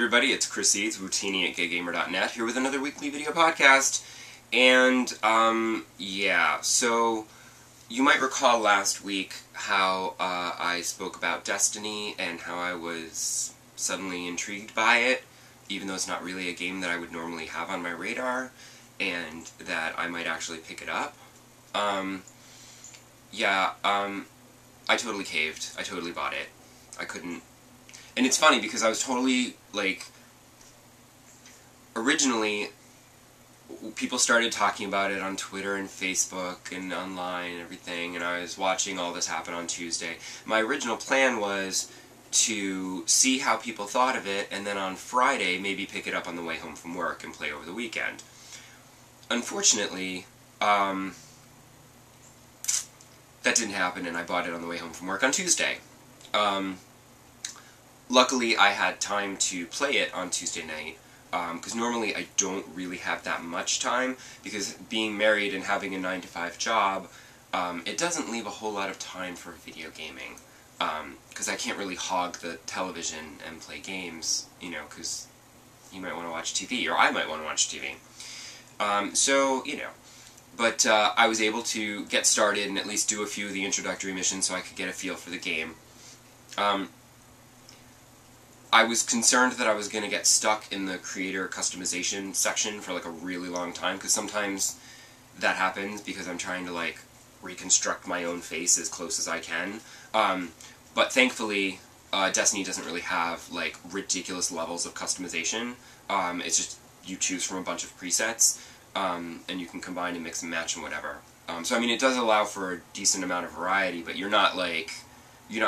everybody, it's Chris Eads, Wootini at GayGamer.net, here with another weekly video podcast. And, yeah, so you might recall last week how I spoke about Destiny and how I was suddenly intrigued by it, even though it's not really a game that I would normally have on my radar, and that I might actually pick it up. I totally caved. I totally bought it. I couldn't. And it's funny because I was totally, like, originally, people started talking about it on Twitter and Facebook and online and everything, and I was watching all this happen on Tuesday. My original plan was to see how people thought of it, and then on Friday, maybe pick it up on the way home from work and play over the weekend. Unfortunately, that didn't happen, and I bought it on the way home from work on Tuesday. Luckily, I had time to play it on Tuesday night, because normally I don't really have that much time, because being married and having a 9-to-5 job, it doesn't leave a whole lot of time for video gaming, because I can't really hog the television and play games, you know, because you might want to watch TV, or I might want to watch TV. So, you know. But I was able to get started and at least do a few of the introductory missions so I could get a feel for the game. I was concerned that I was going to get stuck in the creator customization section for like a really long time, because sometimes that happens because I'm trying to like reconstruct my own face as close as I can. But thankfully, Destiny doesn't really have like ridiculous levels of customization. It's just you choose from a bunch of presets. And you can combine and mix and match and whatever. So I mean, it does allow for a decent amount of variety, but you're not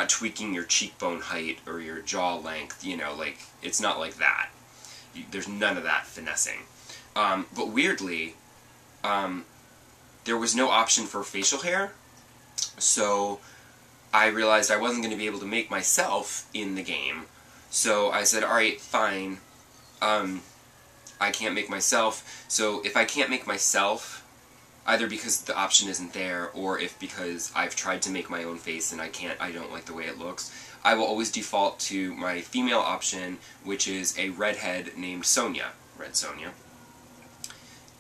tweaking your cheekbone height or your jaw length, you know, like, it's not like that. There's none of that finessing. But weirdly, there was no option for facial hair, so I realized I wasn't going to be able to make myself in the game, so I said, alright, fine, I can't make myself, so if I can't make myself, either because the option isn't there, or if because I've tried to make my own face and I don't like the way it looks, I will always default to my female option, which is a redhead named Sonia, Red Sonia.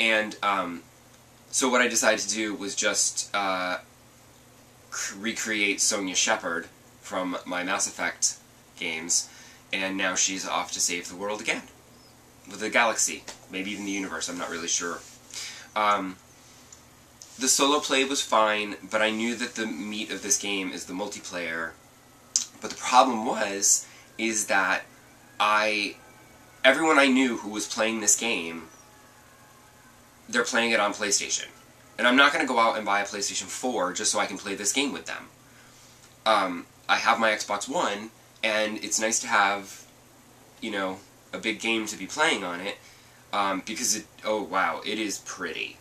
And, so what I decided to do was just, recreate Sonia Shepard from my Mass Effect games, and now she's off to save the world again. The galaxy, maybe even the universe, I'm not really sure. The solo play was fine, but I knew that the meat of this game is the multiplayer. But the problem is that everyone I knew who was playing this game, they're playing it on PlayStation. And I'm not going to go out and buy a PlayStation 4 just so I can play this game with them. I have my Xbox One, and it's nice to have, you know, a big game to be playing on it, because oh wow, it is pretty.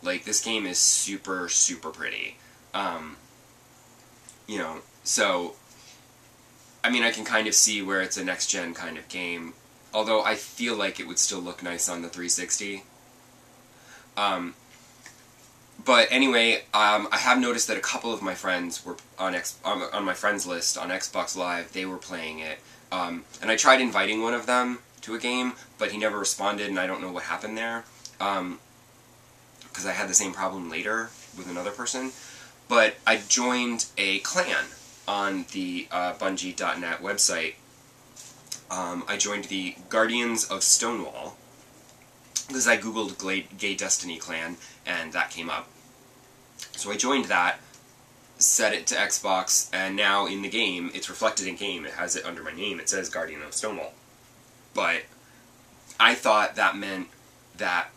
Like, this game is super, super pretty. You know, so, I mean, I can kind of see where it's a next-gen kind of game, although I feel like it would still look nice on the 360. But anyway, I have noticed that a couple of my friends were on my friends list on Xbox Live. They were playing it, and I tried inviting one of them to a game, but he never responded, and I don't know what happened there, because I had the same problem later with another person. But I joined a clan on the Bungie.net website. I joined the Guardians of Stonewall, because I googled Gay Destiny Clan, and that came up. So I joined that, set it to Xbox, and now in the game, it's reflected in game, it has it under my name, it says Guardian of Stonewall. But I thought that meant that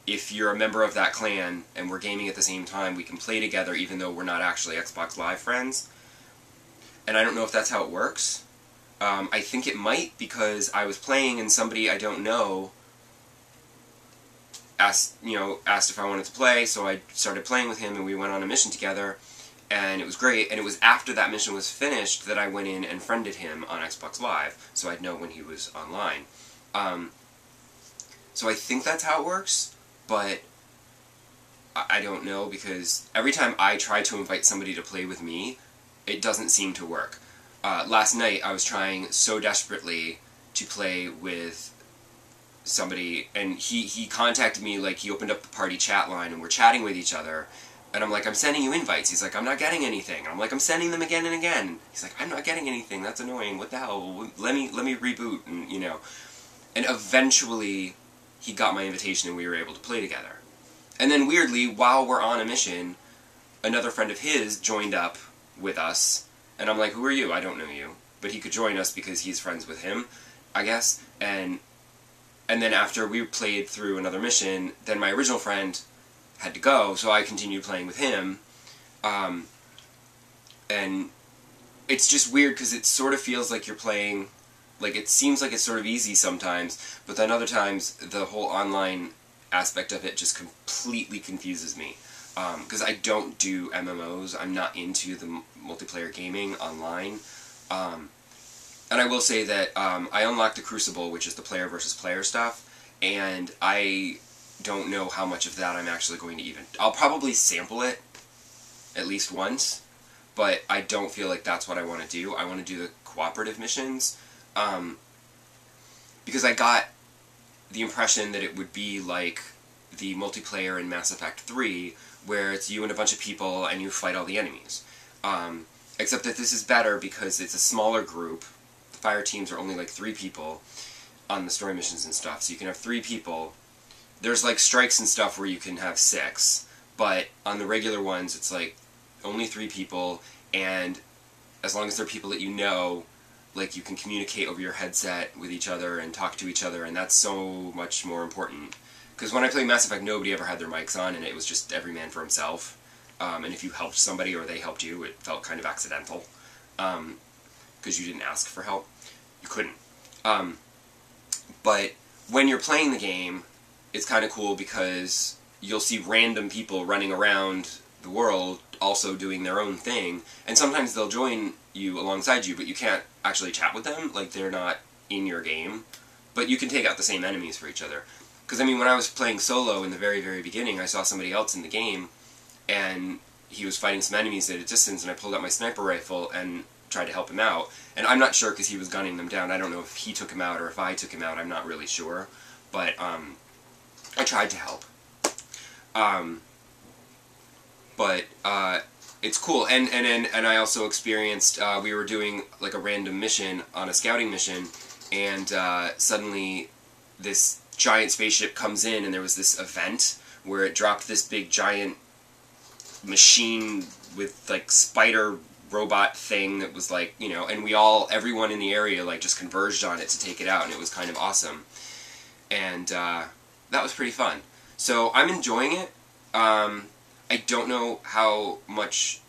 if you're a member of that clan and we're gaming at the same time, we can play together even though we're not actually Xbox Live friends. And I don't know if that's how it works. I think it might, because I was playing and somebody I don't know asked if I wanted to play, so I started playing with him and we went on a mission together, and it was great, and it was after that mission was finished that I went in and friended him on Xbox Live, so I'd know when he was online. So I think that's how it works, but I don't know, because every time I try to invite somebody to play with me, it doesn't seem to work. Last night I was trying so desperately to play with somebody, and he contacted me, like, he opened up the party chat line, and we're chatting with each other, and I'm like, I'm sending you invites. He's like, I'm not getting anything. And I'm like, I'm sending them again and again. He's like, I'm not getting anything. That's annoying. What the hell? Let me reboot, and, you know. And eventually, he got my invitation, and we were able to play together. And then, weirdly, while we're on a mission, another friend of his joined up with us, and I'm like, who are you? I don't know you. But he could join us because he's friends with him, I guess. And then after we played through another mission, then my original friend had to go, so I continued playing with him. And it's just weird because it sort of feels like you're playing, like, it seems like it's sort of easy sometimes, but then other times the whole online aspect of it just completely confuses me. Because I don't do MMOs, I'm not into the multiplayer gaming online. And I will say that I unlocked the Crucible, which is the player versus player stuff, and I don't know how much of that I'm actually going to even... I'll probably sample it at least once, but I don't feel like that's what I want to do. I want to do the cooperative missions, because I got the impression that it would be like the multiplayer in Mass Effect 3, where it's you and a bunch of people and you fight all the enemies. Except that this is better because it's a smaller group. The fire teams are only like 3 people on the story missions and stuff, so you can have 3 people. There's like strikes and stuff where you can have 6, but on the regular ones it's like only 3 people, and as long as they're people that you know, like, you can communicate over your headset with each other and talk to each other, and that's so much more important. Because when I played Mass Effect, nobody ever had their mics on, and it was just every man for himself. And if you helped somebody or they helped you, it felt kind of accidental. Because you didn't ask for help. You couldn't. But when you're playing the game, it's kind of cool because you'll see random people running around the world also doing their own thing, and sometimes they'll join you alongside you, but you can't actually chat with them, like they're not in your game, but you can take out the same enemies for each other. Because, I mean, when I was playing solo in the very, very beginning, I saw somebody else in the game, and he was fighting some enemies at a distance, and I pulled out my sniper rifle and tried to help him out. And I'm not sure because he was gunning them down. I don't know if he took him out or if I took him out. I'm not really sure. But I tried to help. It's cool. And I also experienced, we were doing like a random mission on a scouting mission, and suddenly this giant spaceship comes in, and there was this event where it dropped this big giant machine with like spider robot thing that was like, you know, and everyone in the area like just converged on it to take it out, and it was kind of awesome. And that was pretty fun. So I'm enjoying it. I don't know how much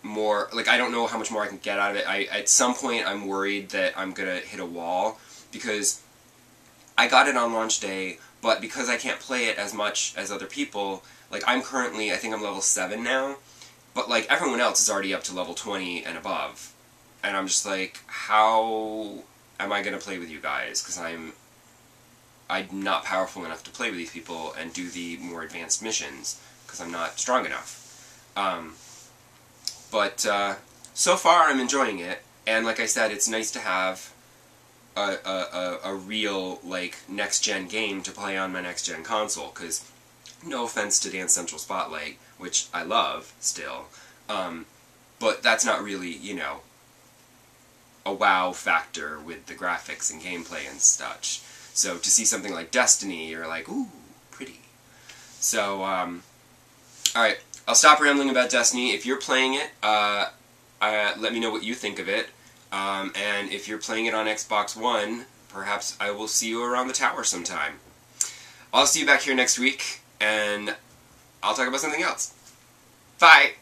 more, like, I don't know how much more I can get out of it. At some point I'm worried that I'm gonna hit a wall, because I got it on launch day, but because I can't play it as much as other people, like, I'm currently, I think I'm level 7 now, but, like, everyone else is already up to level 20 and above. And I'm just like, how am I going to play with you guys? Because I'm not powerful enough to play with these people and do the more advanced missions, because I'm not strong enough. But so far I'm enjoying it, and like I said, it's nice to have a real, like, next-gen game to play on my next-gen console, because no offense to Dance Central Spotlight, which I love still, but that's not really, you know, a wow factor with the graphics and gameplay and such. So to see something like Destiny, you're like, ooh, pretty. So, alright, I'll stop rambling about Destiny. If you're playing it, let me know what you think of it. And if you're playing it on Xbox One, perhaps I will see you around the tower sometime. I'll see you back here next week, and I'll talk about something else. Bye!